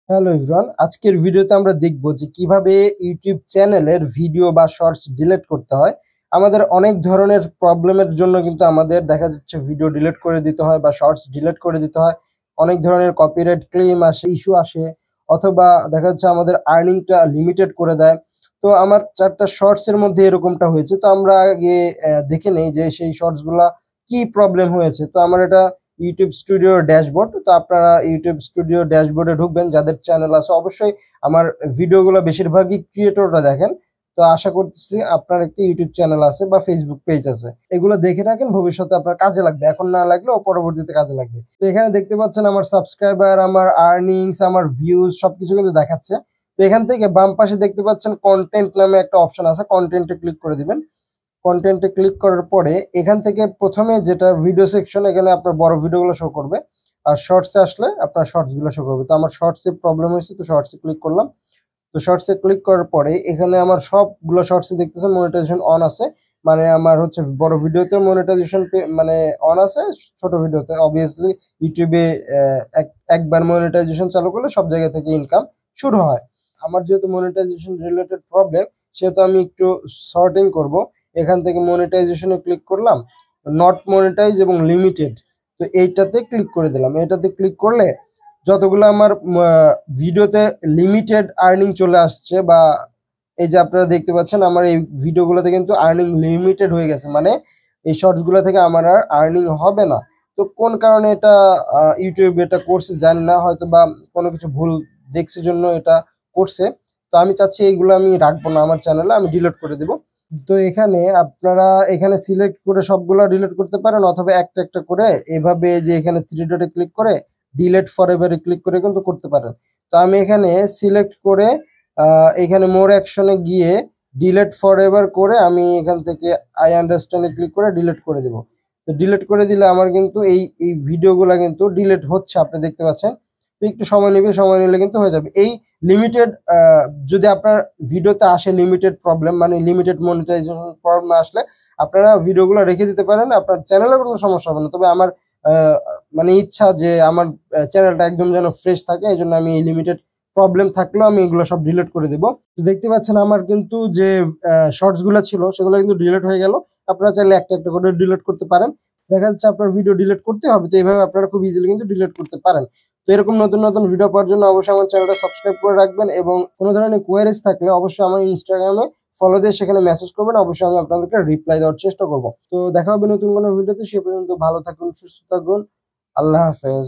Hello everyone, আজকের ভিডিওতে আমরা দেখব যে কিভাবে ইউটিউব চ্যানেলের ভিডিও বা শর্টস ডিলিট করতে হয়। আমাদের অনেক ধরনের প্রবলেমের জন্য কিন্তু আমাদের দেখা যাচ্ছে ভিডিও ডিলিট করে দিতে হয় বা শর্টস ডিলিট করে দিতে হয়। অনেক ধরনের কপিরাইট ক্লেম আসে, ইস্যু আসে, অথবা দেখা যাচ্ছে আমাদের আর্নিংটা লিমিটেড করে দেয়। তো আমার 4টা শর্টস এর মধ্যে এরকমটা হয়েছে। তো আমরা আগে দেখে নেই যে সেই শর্টস গুলা কি প্রবলেম হয়েছে। তো আমার এটা ইউটিউব স্টুডিওর ড্যাশবোর্ড। তো আপনারা ইউটিউব স্টুডিও ড্যাশবোর্ডে ঢুকবেন, যাদের চ্যানেল আছে অবশ্যই আমার ভিডিওগুলো বেশিরভাগই ক্রিয়েটররা দেখেন। তো আশা করতেছি আপনার একটা ইউটিউব চ্যানেল আছে বা ফেসবুক পেজ আছে, এগুলো দেখে রাখেন, ভবিষ্যতে আপনার কাজে লাগবে, এখন না লাগলেও পরবর্তীতে কাজে লাগবে। তো এখানে দেখতে পাচ্ছেন আমার সাবস্ক্রাইবার, আমার আর্নিংস, আমার ভিউজ সবকিছু কিন্তু দেখাচ্ছে। তো এখান থেকে বাম পাশে দেখতে পাচ্ছেন কন্টেন্ট নামে একটা অপশন আছে, কন্টেন্টে ক্লিক করে দিবেন। কন্টেন্টে ক্লিক করার পরে এখান থেকে প্রথমে যেটা ভিডিও সেকশন, এখানে আপনার বড় ভিডিওগুলো শো করবে, আর শর্টসে আসলে আপনার শর্টসগুলো শো করবে। তো আমার শর্টসে প্রবলেম হয়েছে, তো শর্টসে ক্লিক করলাম। তো শর্টসে ক্লিক করার পরে এখানে আমার সবগুলো শর্টসে দেখতেছেন মনিটাইজেশন অন আছে। মানে আমার হচ্ছে বড় ভিডিওতে মনিটাইজেশন মানে অন আছে, ছোট ভিডিওতে অবভিয়াসলি ইউটিউবে একবার মনিটাইজেশন চালু করলে সব জায়গা থেকে ইনকাম শুরু হয়। আমার যেহেতু মনিটাইজেশন রিলেটেড প্রবলেম, সেহেতু আমি একটু সর্টিং করব। এখান থেকে মনিটাইজেশনে ক্লিক করলাম, নট মনিটাইজ এবং লিমিটেড। তো এইটাতে ক্লিক করে দিলাম। এটাতে ক্লিক করলে যতগুলো আমার ভিডিওতে লিমিটেড আর্নিং চলে আসছে, বা এই যে আপনারা দেখতে পাচ্ছেন আমার এই ভিডিওগুলোতে কিন্তু আর্নিং লিমিটেড হয়ে গেছে, মানে এই শর্টস গুলো থেকে আমার আর আর্নিং হবে না। তো কোন কারণে এটা ইউটিউব এটা করছে জানি না, হয়তো বা কোনো কিছু ভুল দেখছে জন্য এটা করছে। তো আমি চাচ্ছি এইগুলো আমি রাখবো না আমার চ্যানেলে, আমি ডিলিট করে দিব। তো এখানে আপনারা এখানে সিলেক্ট করে সবগুলো ডিলিট করতে পারেন, অথবা একটা একটা করে এভাবে যে এখানে থ্রি ডটে ক্লিক করে ডিলিট ফর এভারে ক্লিক করে কিন্তু করতে পারেন। তো আমি এখানে সিলেক্ট করে এখানে মোর অ্যাকশনে গিয়ে ডিলিট ফর এভার করে আমি এখান থেকে আই আন্ডারস্ট্যান্ডে ক্লিক করে ডিলিট করে দেব। তো ডিলিট করে দিলে আমার কিন্তু এই ভিডিওগুলো কিন্তু ডিলিট হচ্ছে, আপনি দেখতে পাচ্ছেন। তো একটু সময় নেবে, সময় নিলে কিন্তু হয়ে যাবে। এই লিমিটেড যদি আপনার ভিডিওতে আসে লিমিটেড প্রবলেম, মানে লিমিটেড মনিটাইজেশন প্রবলেম আসলে আপনারা ভিডিওগুলো রেখে দিতে পারেন, আপনার চ্যানেলের কোনো সমস্যা হবে না। তবে আমার মানে ইচ্ছা যে আমার চ্যানেলটা একদম যেন ফ্রেশ থাকে, এই জন্য আমি এই লিমিটেড প্রবলেম থাকলেও আমি এগুলো সব ডিলিট করে দেবো। তো দেখতে পাচ্ছেন আমার কিন্তু যে শর্টস গুলো ছিল সেগুলো কিন্তু ডিলিট হয়ে গেল। আপনারা চাইলে একটা একটা করে ডিলিট করতে পারেন। দেখা যাচ্ছে আপনার ভিডিও ডিলিট করতে হবে, তো এইভাবে আপনারা খুব ইজিলি কিন্তু ডিলিট করতে পারেন। তো এরকম নতুন নতুন ভিডিও পাওয়ার জন্য অবশ্যই আমার চ্যানেলটা সাবস্ক্রাইব করে রাখবেন, এবং কোনো ধরনের কোয়ারিজ থাকলে অবশ্যই আমার ইনস্টাগ্রামে ফলো দিয়ে সেখানে মেসেজ করবেন, অবশ্যই আমি আপনাদেরকে রিপ্লাই দেওয়ার চেষ্টা করব। তো দেখা হবে নতুন কোনো ভিডিওতে, সে পর্যন্ত ভালো থাকুন, সুস্থ থাকুন, আল্লাহ হাফেজ।